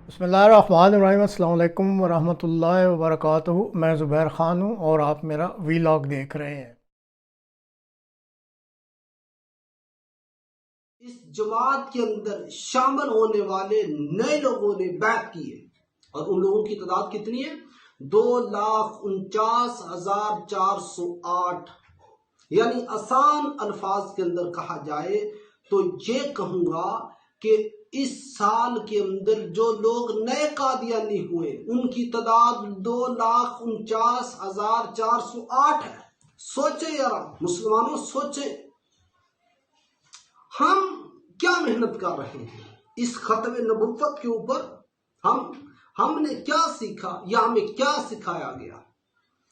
बिस्मिल्लाहिर्रहमानिर्रहीम। अस्सलाम वालेकुम वरहमतुल्लाहि वबरकातुहू। मैं ज़ुबैर ख़ान हूँ और आप मेरा वीलॉग देख रहे हैं। इस जमात के अंदर शामिल होने वाले नए लोगों ने बैत की है और उन लोगों की तादाद कितनी है? 2,49,408। यानी आसान अल्फाज के अंदर कहा जाए तो ये कहूंगा कि इस साल के अंदर जो लोग नए कादियानी हुए उनकी तादाद 2,49,408 है। सोचे यार मुसलमानों, सोचे हम क्या मेहनत कर रहे हैं इस खत्म नबुव्वत के ऊपर। हमने क्या सीखा या हमें क्या सिखाया गया?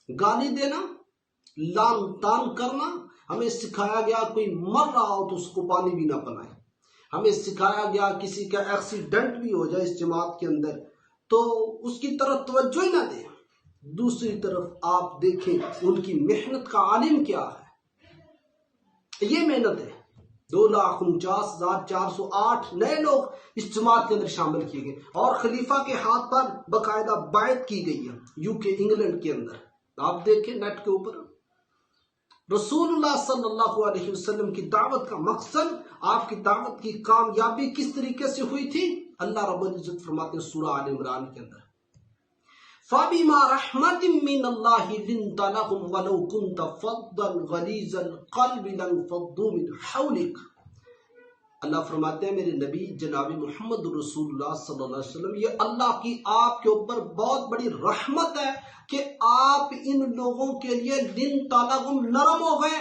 गाली देना, लान तान करना। हमें सिखाया गया कोई मर रहा हो तो उसको पानी भी ना पिलाएं। हमें सिखाया गया किसी का एक्सीडेंट भी हो जाए इस जमात के अंदर तो उसकी तरफ तवज्जो ही ना दें। दूसरी तरफ आप देखें उनकी मेहनत का आलिम क्या है। ये मेहनत है। 2,49,408 नए लोग इस जमात के अंदर शामिल किए गए और खलीफा के हाथ पर बाकायदा बायत की गई है यूके इंग्लैंड के अंदर। आप देखें नेट के ऊपर रसूलुल्लाह सल्लल्लाहु अलैहि वसल्लम की दावत का मकसद, आपकी दावत की कामयाबी किस तरीके से हुई थी? अल्लाह रब्बुल इज्जत फरमाते हैं सूरह आल इमरान के अंदर, फबिमा रहमतिन मिनल्लाहि लिंता लहुम वलौ कुंत फद्दन गलीज़ल क़ल्बि लंफद्दू मिन हौलिक। अल्लाह फरमाते हैं मेरे नबी जनाब मोहम्मद रसूलुल्लाह सल्लल्लाहु अलैहि वसल्लम, ये अल्लाह की आपके ऊपर बहुत बड़ी रहमत है कि आप इन लोगों के लिए लिंता लहुम नरम हो गए।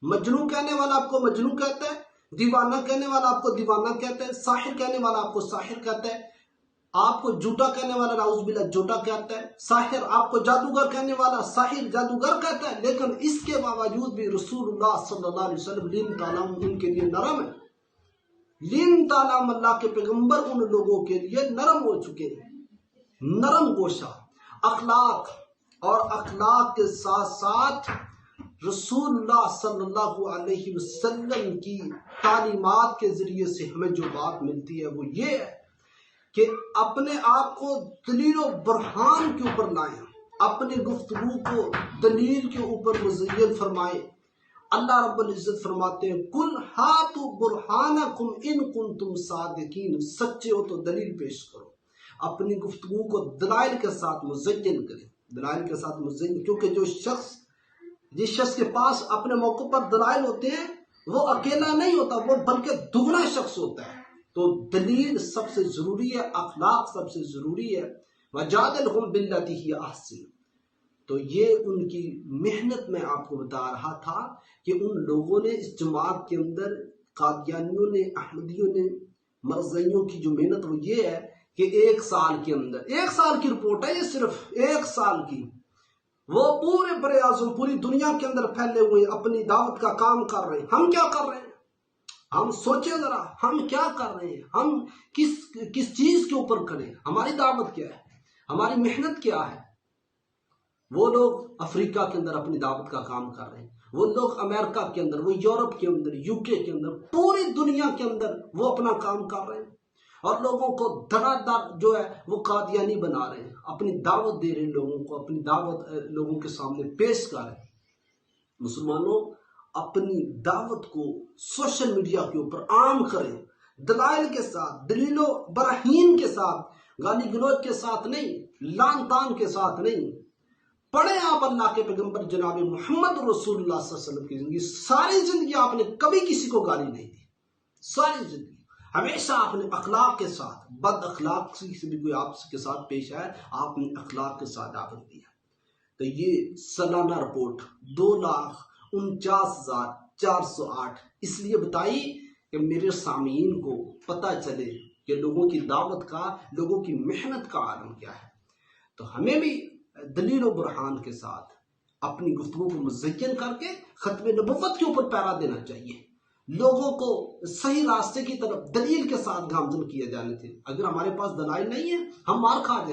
मजनू कहने वाला आपको मजनू कहता है, दीवाना कहने वाला आपको दीवाना कहता है, साहिर कहने वाला आपको साहिर कहता है, आपको झूठा कहने वाला नाउज़ुबिल्लाह झूठा कहता है, साहिर आपको जादूगर कहने वाला साहिर जादूगर कहता है। लेकिन इसके बावजूद भी रसूलुल्लाह सल्लल्लाहु अलैहि वसल्लम लिन तालाम उनके लिए नरम है। लिन तालाम अल्लाह के पैगंबर उन लोगों के लिए नरम हो चुके हैं, नरम गोशा अखलाक। और अखलाक के साथ साथ रसूलुल्लाह सल्लल्लाहु अलैहि वसल्लम की तालीमात के जरिए से हमें जो बात मिलती है वो ये है कि अपने आप को दलील और बुरहान के ऊपर लाएं, अपनी गुफ्तगू को दलील के ऊपर मुज़य्यन फरमाएं। अल्लाह रब्बुल इज्जत फरमाते हैं कुल हातु बुरहानकुम इन कुंतुम सादिकीन, सच्चे हो तो दलील पेश करो। अपनी गुफ्तगू को दलाइल के साथ मुज़य्यन करें, दलाइल के साथ मुज़य्यन, क्योंकि जिस शख्स के पास अपने मौके पर दलाइल होते हैं वो अकेला नहीं होता, वो बल्कि दुगना शख्स होता है। तो दलील सबसे जरूरी है, अखलाक सबसे जरूरी है। वजादिलहुम बिल्लती ही अहसन। तो ये उनकी मेहनत में आपको बता रहा था कि उन लोगों ने इस जमात के अंदर कादियानियों ने, अहमदियों ने, मरज़इयों की जो मेहनत वो ये है कि एक साल के अंदर, एक साल की रिपोर्ट है ये, सिर्फ एक साल की, वो पूरे बरे आज़म पूरी दुनिया के अंदर फैले हुए अपनी दावत का काम कर रहे हैं। हम क्या कर रहे हैं? हम सोचे जरा, हम क्या कर रहे हैं? हम किस चीज के ऊपर करें? हमारी दावत क्या है? हमारी मेहनत क्या है? वो लोग अफ्रीका के अंदर अपनी दावत का काम कर रहे हैं, वो लोग अमेरिका के अंदर, वो यूरोप के अंदर, यूके के अंदर, पूरी दुनिया के अंदर वो अपना काम कर रहे हैं और लोगों को धड़ाधड़ जो है वो कादियानी बना रहे हैं, अपनी दावत दे रहे हैं लोगों को, अपनी दावत लोगों के सामने पेश कर रहे हैं। मुसलमानों, अपनी दावत को सोशल मीडिया के ऊपर आम करें, दलाइल के साथ, दलीलो बराहीन के साथ, गाली गलौज के साथ नहीं, लान तान के साथ नहीं। पढ़े आप अल्लाह के पैगंबर जनाब मोहम्मद रसूलुल्लाह सल्लल्लाहु अलैहि वसल्लम की जिंदगी, सारी जिंदगी आपने कभी किसी को गाली नहीं दी, सारी जिंदगी हमेशा आपने अखलाक के साथ, बद अखलाक से भी कोई आपके साथ पेश आए, आपने अखलाक के साथ दावत दिया। तो ये सालाना रिपोर्ट 2,49,408 इसलिए बताई कि मेरे सामीन को पता चले कि लोगों की दावत का, लोगों की मेहनत का आलम क्या है। तो हमें भी दलील और बुरहान के साथ अपनी गुफ्तगू को मुज़य्यन करके खत्म नबुव्वत के ऊपर पैरा देना चाहिए, लोगों को सही रास्ते की तरफ दलील के साथ गामजन किए जाने थे। अगर हमारे पास दलाइल नहीं है हम मात खा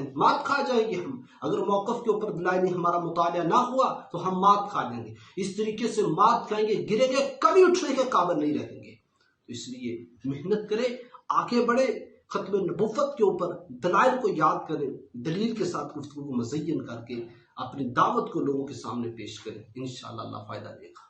जाएंगे। हम अगर मौक़िफ़ के ऊपर दलाइल नहीं, हमारा मुतालिया ना हुआ तो हम मात खा जाएंगे। इस तरीके से मात खाएंगे, गिरेंगे, कभी उठने के काबिल नहीं रहेंगे। तो इसलिए मेहनत करें, आगे बढ़े, ختم نبوت کے اوپر دلائل کو یاد کریں، دلیل کے ساتھ گفتگو کو مزین کر کے اپنی دعوت کو لوگوں کے سامنے پیش کریں، انشاءاللہ اللہ فائدہ دے گا۔